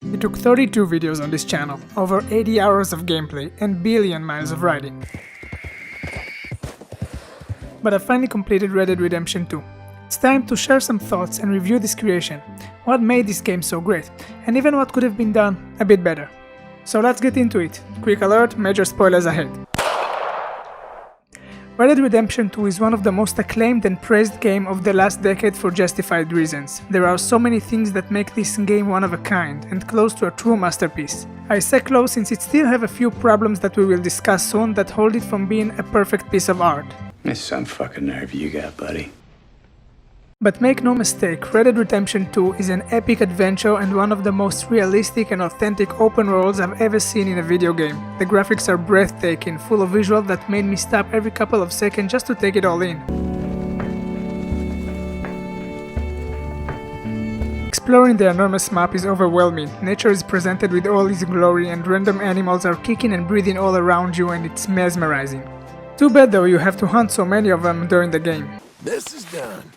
It took 32 videos on this channel, over 80 hours of gameplay, and billion miles of riding. But I finally completed Red Dead Redemption 2. It's time to share some thoughts and review this creation, what made this game so great, and even what could have been done a bit better. So let's get into it. Quick alert, major spoilers ahead. Red Dead Redemption 2 is one of the most acclaimed and praised game of the last decade for justified reasons. There are so many things that make this game one of a kind and close to a true masterpiece. I say close since it still have a few problems that we will discuss soon that hold it from being a perfect piece of art. That's some fucking nerve you got, buddy. But make no mistake, Red Dead Redemption 2 is an epic adventure and one of the most realistic and authentic open worlds I've ever seen in a video game. The graphics are breathtaking, full of visual that made me stop every couple of seconds just to take it all in. Exploring the enormous map is overwhelming, nature is presented with all its glory and random animals are kicking and breathing all around you and it's mesmerizing. Too bad though you have to hunt so many of them during the game. This is done.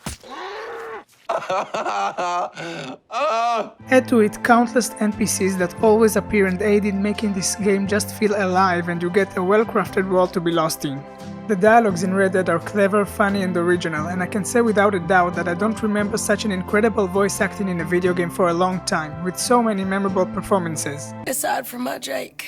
Add to it countless NPCs that always appear and aid in making this game just feel alive and you get a well-crafted world to be lost in. The dialogues in Red Dead are clever, funny and original, and I can say without a doubt that I don't remember such an incredible voice acting in a video game for a long time, with so many memorable performances. Aside from my Jake,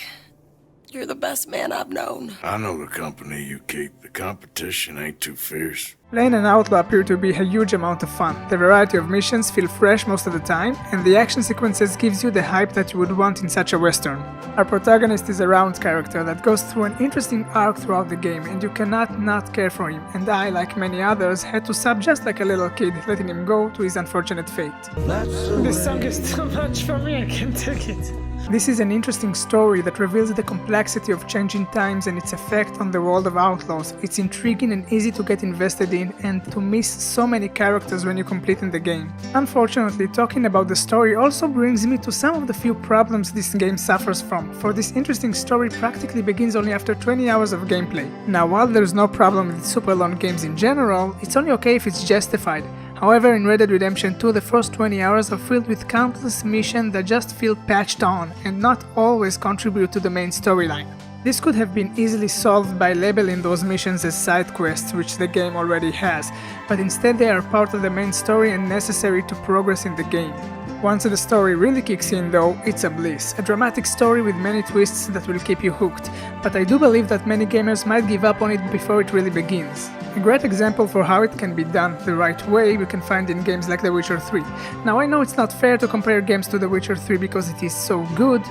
you're the best man I've known. I know the company you keep. The competition ain't too fierce. Playing an outlaw appear to be a huge amount of fun. The variety of missions feel fresh most of the time, and the action sequences gives you the hype that you would want in such a western. Our protagonist is a round character that goes through an interesting arc throughout the game, and you cannot not care for him, and I, like many others, had to sub just like a little kid, letting him go to his unfortunate fate. This song is too much for me, I can't take it. This is an interesting story that reveals the complexity of changing times and its effect on the world of outlaws. It's intriguing and easy to get invested in and to miss so many characters when you complete in the game. Unfortunately, talking about the story also brings me to some of the few problems this game suffers from, for this interesting story practically begins only after 20 hours of gameplay. Now, while there's no problem with super long games in general, it's only okay if it's justified. However, in Red Dead Redemption 2, the first 20 hours are filled with countless missions that just feel patched on and not always contribute to the main storyline. This could have been easily solved by labeling those missions as side quests, which the game already has, but instead they are part of the main story and necessary to progress in the game. Once the story really kicks in though, it's a bliss, a dramatic story with many twists that will keep you hooked, but I do believe that many gamers might give up on it before it really begins. A great example for how it can be done the right way we can find in games like The Witcher 3. Now I know it's not fair to compare games to The Witcher 3 because it is so good,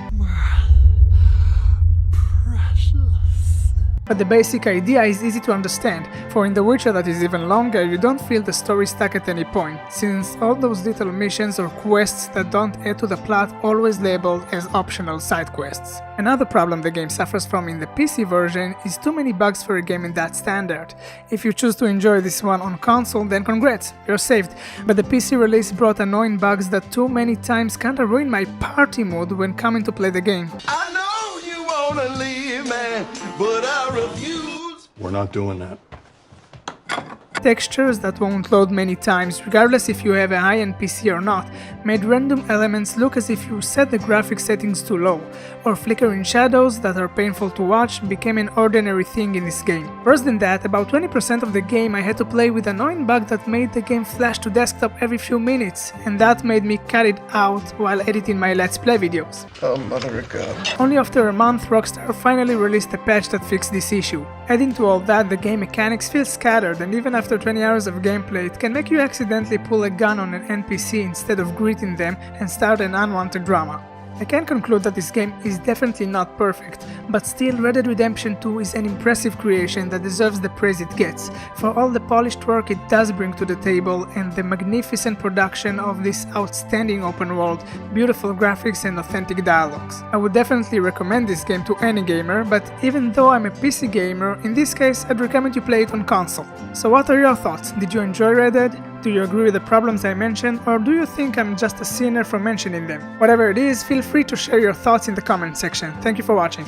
but the basic idea is easy to understand, for in The Witcher that is even longer you don't feel the story stuck at any point, since all those little missions or quests that don't add to the plot always labeled as optional side quests. Another problem the game suffers from in the PC version is too many bugs for a game in that standard. If you choose to enjoy this one on console, then congrats, you're saved, but the PC release brought annoying bugs that too many times kinda ruined my party mood when coming to play the game. I know you wanna leave, man, but I refuse. We're not doing that. Textures that won't load many times, regardless if you have a high-end PC or not, made random elements look as if you set the graphic settings too low, or flickering shadows that are painful to watch became an ordinary thing in this game. Worse than that, about 20% of the game I had to play with an annoying bug that made the game flash to desktop every few minutes, and that made me cut it out while editing my Let's Play videos. Oh, mother of God. Only after a month, Rockstar finally released a patch that fixed this issue. Adding to all that, the game mechanics feel scattered, and even after 20 hours of gameplay, it can make you accidentally pull a gun on an NPC instead of greeting them and start an unwanted drama. I can conclude that this game is definitely not perfect, but still Red Dead Redemption 2 is an impressive creation that deserves the praise it gets, for all the polished work it does bring to the table and the magnificent production of this outstanding open world, beautiful graphics and authentic dialogues. I would definitely recommend this game to any gamer, but even though I'm a PC gamer, in this case I'd recommend you play it on console. So what are your thoughts? Did you enjoy Red Dead? Do you agree with the problems I mentioned, or do you think I'm just a sinner for mentioning them? Whatever it is, feel free to share your thoughts in the comment section. Thank you for watching.